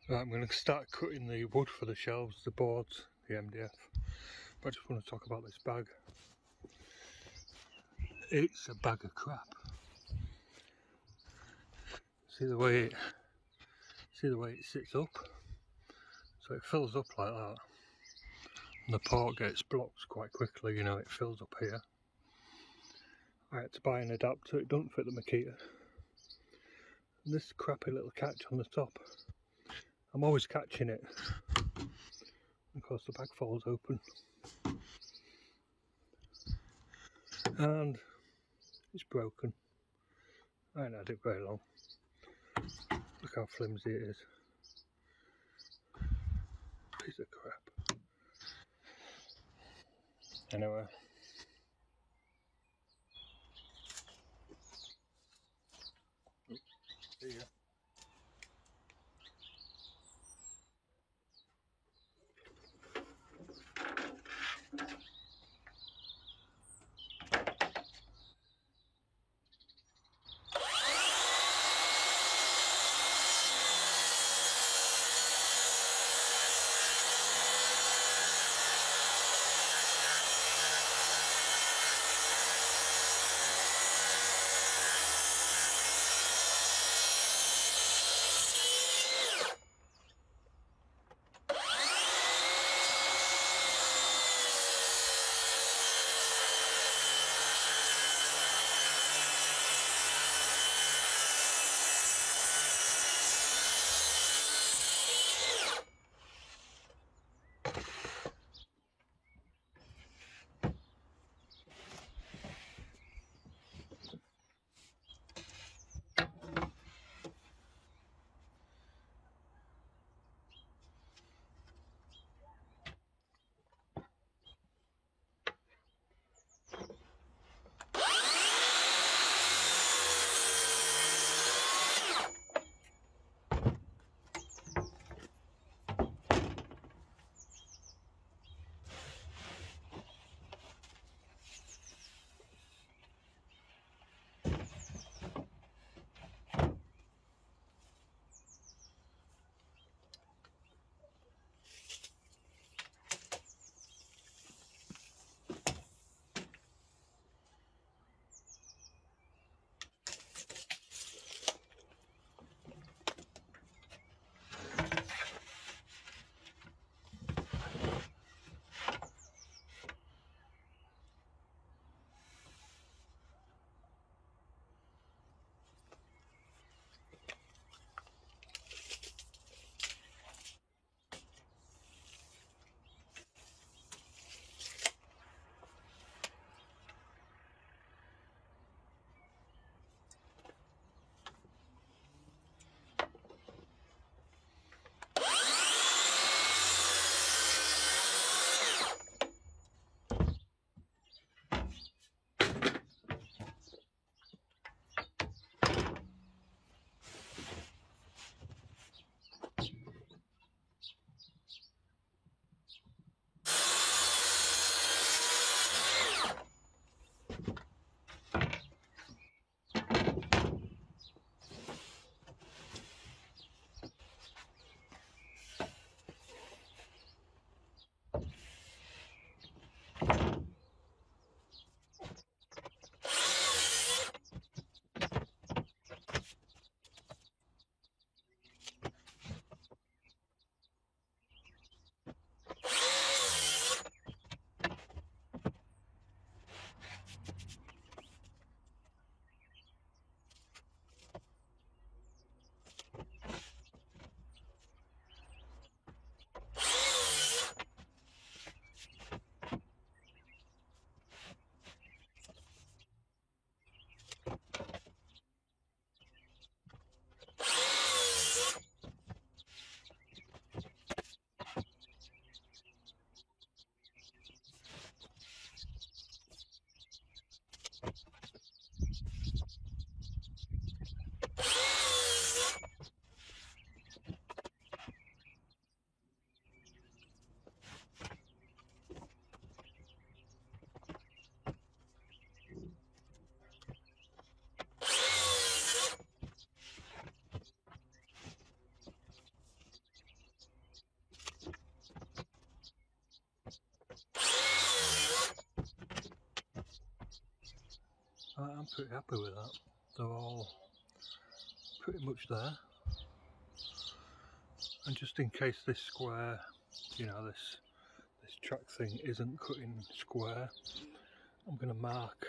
Right, I'm going to start cutting the wood for the shelves, the boards, the MDF. But I just want to talk about this bag. It's a bag of crap. See the way it sits up? So it fills up like that. And the port gets blocked quite quickly, you know, it fills up here. I had to buy an adapter, it doesn't fit the Makita. And this crappy little catch on the top. I'm always catching it. Of course the bag falls open. And it's broken. I haven't had it very long. Look how flimsy it is. Piece of crap. Anyway. See ya. I'm pretty happy with that. They're all pretty much there. And just in case this square, you know, this track thing isn't cutting square, I'm going to mark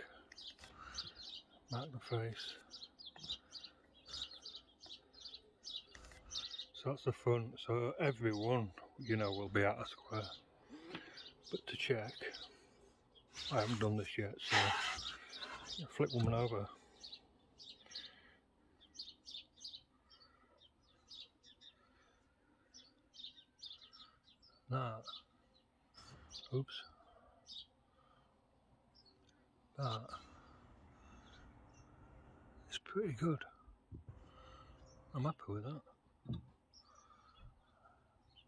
the face. So that's the front, so every one, you know, will be at a square. But to check, I haven't done this yet, so flip one over. That, oops, that is pretty good. I'm happy with that.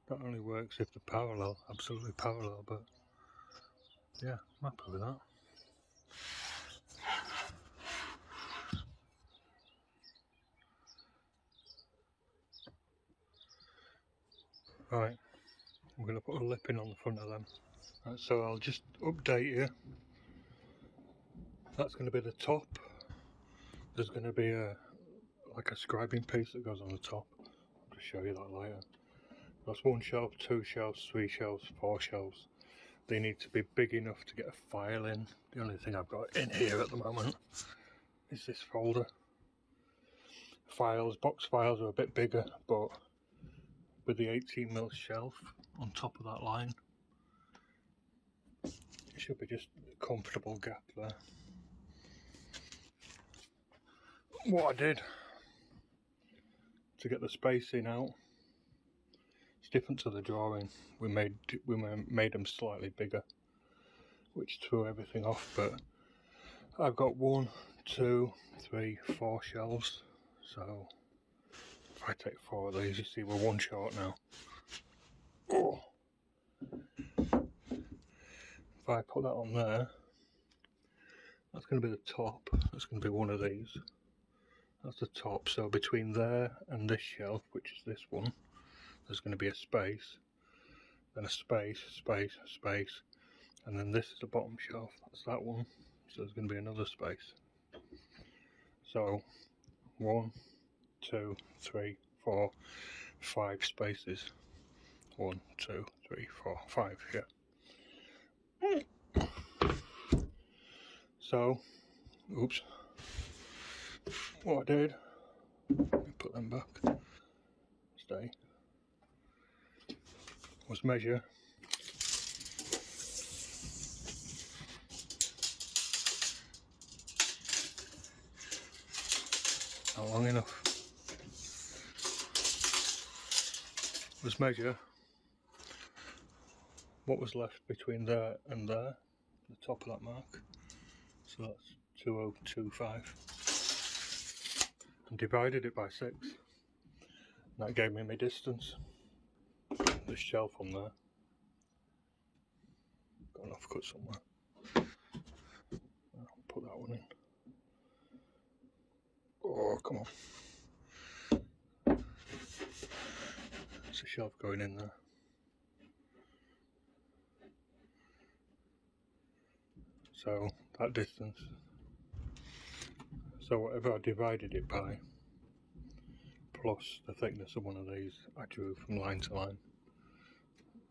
That only works if they're parallel, absolutely parallel, but yeah, I'm happy with that. Right, I'm going to put a lip in on the front of them. Right, so I'll just update you. That's going to be the top. There's going to be like a scribing piece that goes on the top. I'll just show you that later. That's 1 shelf, 2 shelves, 3 shelves, 4 shelves. They need to be big enough to get a file in. The only thing I've got in here at the moment is this folder. Files, box files are a bit bigger, but with the 18mm shelf on top of that line, it should be just a comfortable gap there. What I did to get the spacing out, it's different to the drawing. We made them slightly bigger, which threw everything off. But I've got 1, 2, 3, 4 shelves. So if I take 4 of these, you see we're 1 short now. Oh. If I put that on there, that's going to be the top. That's going to be 1 of these. That's the top. So between there and this shelf, which is this one, there's going to be a space, then a space, space, space, and then this is the bottom shelf. That's that one. So there's going to be another space. So 1, 2, 3, 4, 5 spaces. 1, 2, 3, 4, 5. Yeah. So, oops. What I did, let me put them back. Stay. Was measure. Not long enough. Was measure what was left between there and there, the top of that mark. So that's 2025. And divided it by 6. And that gave me my distance. The shelf on there. Got an offcut somewhere. I'll put that one in. Oh, come on. There's a shelf going in there. So that distance. So whatever I divided it by, plus the thickness of one of these, I drew from line to line.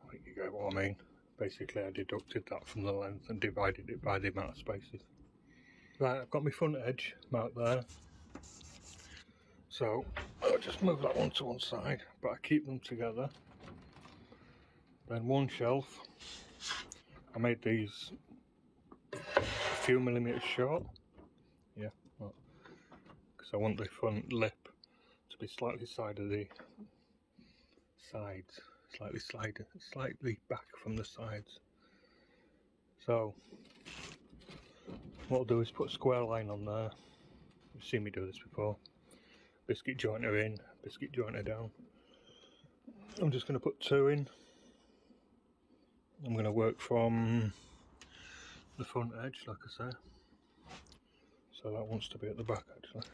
I think you get what I mean. Basically I deducted that from the length and divided it by the amount of spaces. Right, I've got my front edge marked there. So I'll just move that one to one side, but I keep them together. Then 1 shelf, I made these a few millimeters short. Yeah, because I want the front lip to be slightly slightly back from the sides. So what I'll do is put a square line on there. You've seen me do this before. Biscuit jointer in, biscuit jointer down. I'm just going to put 2 in. I'm going to work from the front edge, like I say. So that wants to be at the back actually.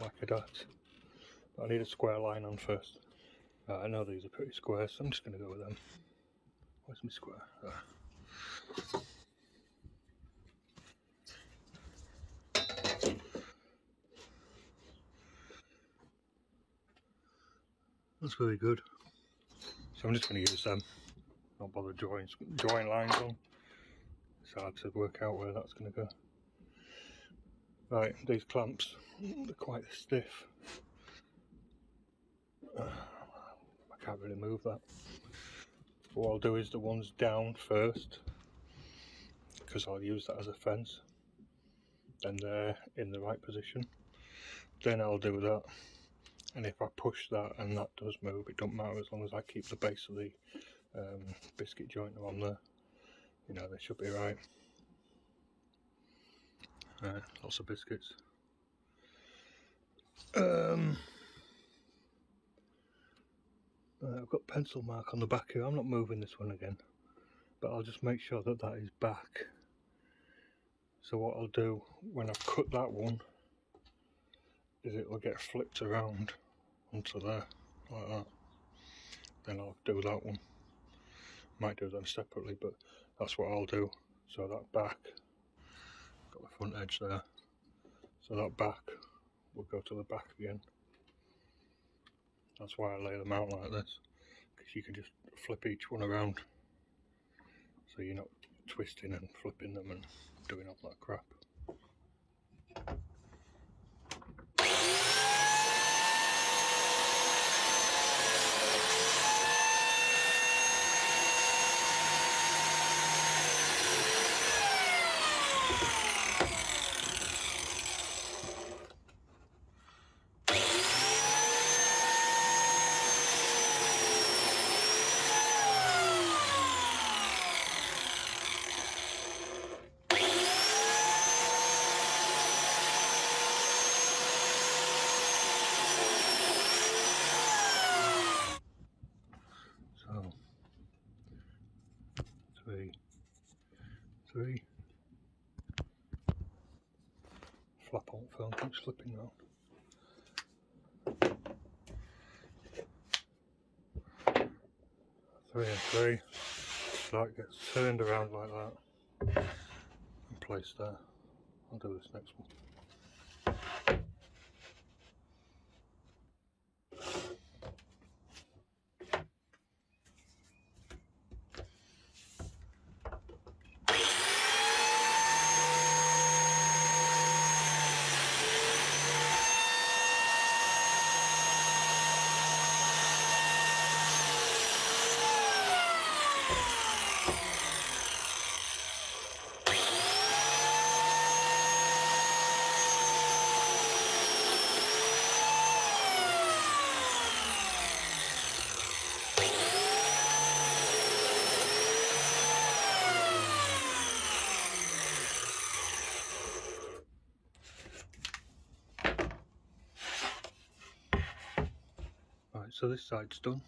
Like that. But I need a square line on first. I know these are pretty square, so I'm just going to go with them. Where's my square? There. That's really good. So I'm just going to use them, not bother drawing lines on. It's hard to work out where that's going to go. Right, these clamps, they're quite stiff. I can't really move that. What I'll do is the ones down first, because I'll use that as a fence, and they're in the right position. Then I'll do that, and if I push that and that does move, it don't matter as long as I keep the base of the biscuit jointer on there. You know, they should be right. Lots of biscuits. I've got pencil mark on the back here. I'm not moving this one again, but I'll just make sure that that is back. So what I'll do when I've cut that one is it will get flipped around onto there like that. Then I'll do that one. Might do them separately, but that's what I'll do. So that back, got the front edge there, so that back will go to the back again. That's why I lay them out like this, because you can just flip each one around, so you're not twisting and flipping them and doing all that crap. Three. Flap on film keeps slipping now. 3 and 3. So that gets turned around like that and placed there. I'll do this next one. Right, so this side's done.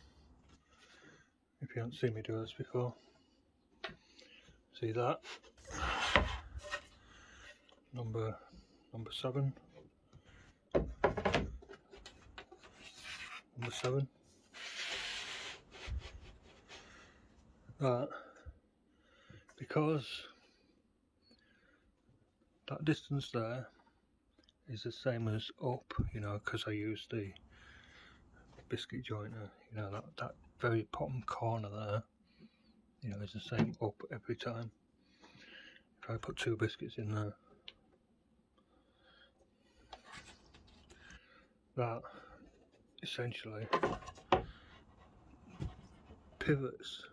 If you haven't seen me do this before, see that? Number 7. Number 7. That, because that distance there is the same as up, you know, because I used the biscuit jointer, you know, that very bottom corner there, you know, is the same up every time. If I put 2 biscuits in there, that essentially pivots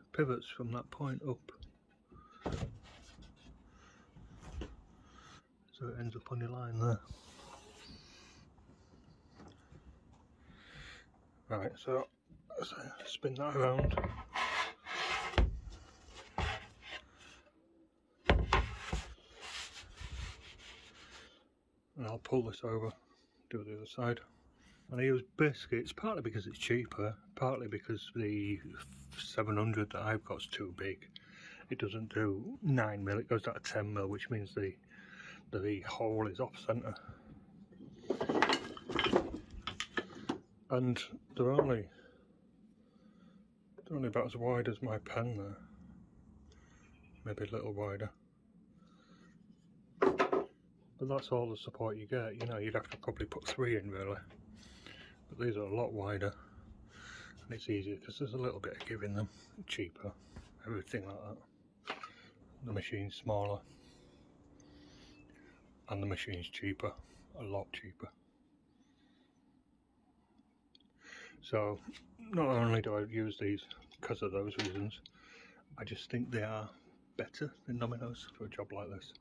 from that point up, so it ends up on your line there. Right, so as I spin that around, and I'll pull this over, do the other side. And I use biscuits partly because it's cheaper, partly because the 700 that I've got is too big. It doesn't do 9mm, it goes down to 10mm, which means the hole is off centre. And they're only about as wide as my pen there, maybe a little wider. But that's all the support you get, you know, you'd have to probably put 3 in really. But these are a lot wider. And it's easier because there's a little bit of giving them, cheaper, everything like that. The machine's smaller and the machine's cheaper, a lot cheaper. So not only do I use these because of those reasons, I just think they are better than Domino's for a job like this.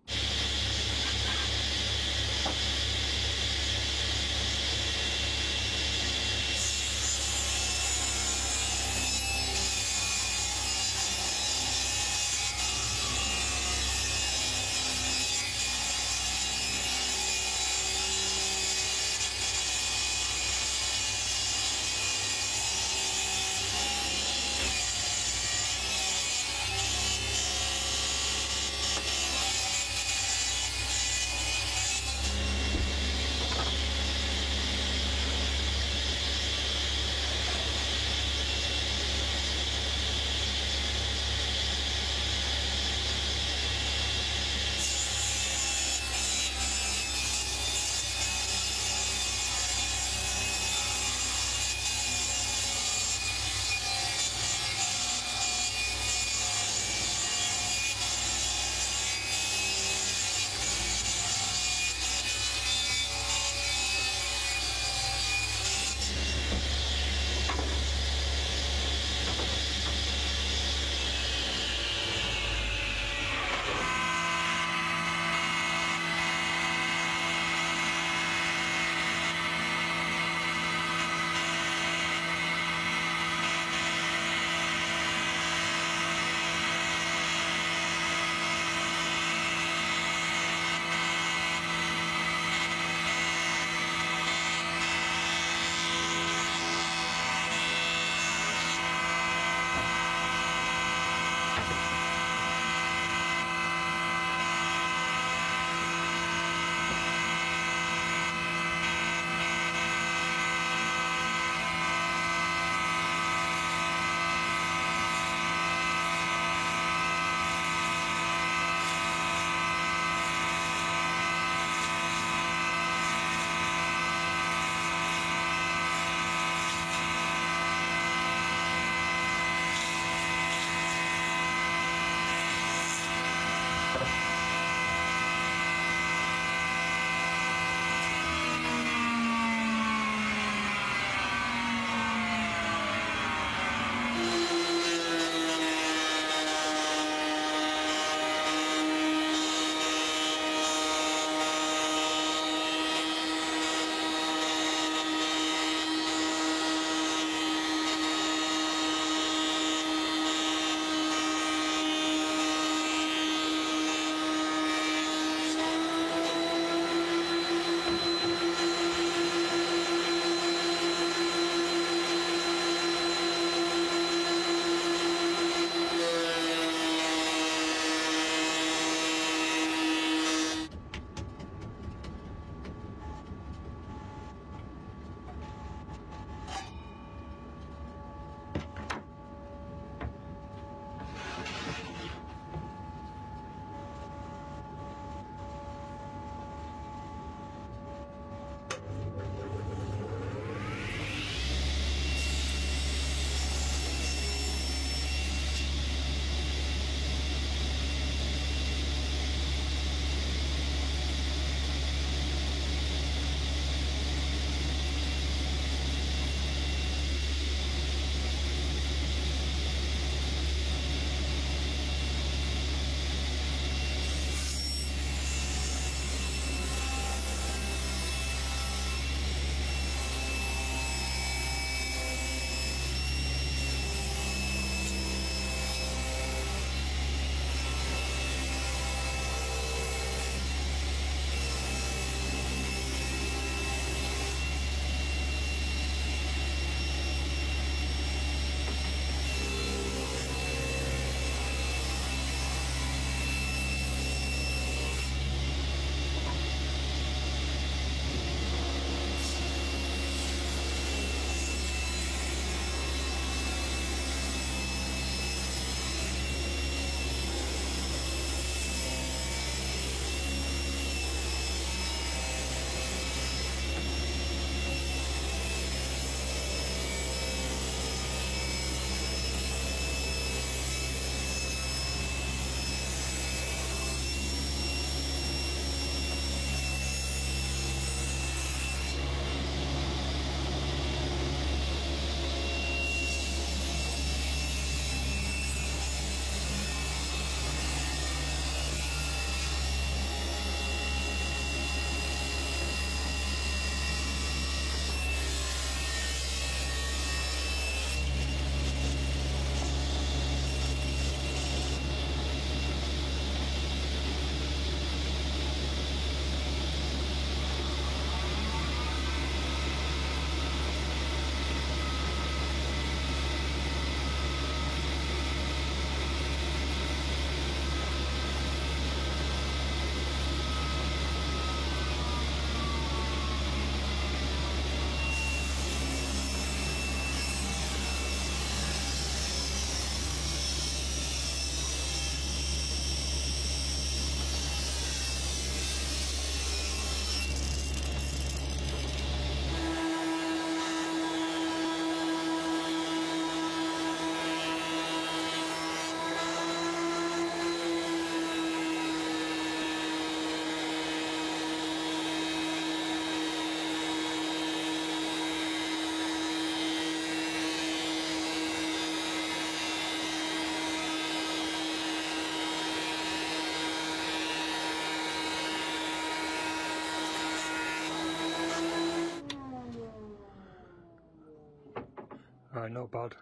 Alright, not bad.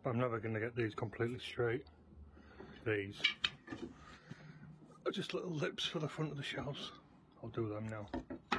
But I'm never going to get these completely straight. These are just little lips for the front of the shelves. I'll do them now.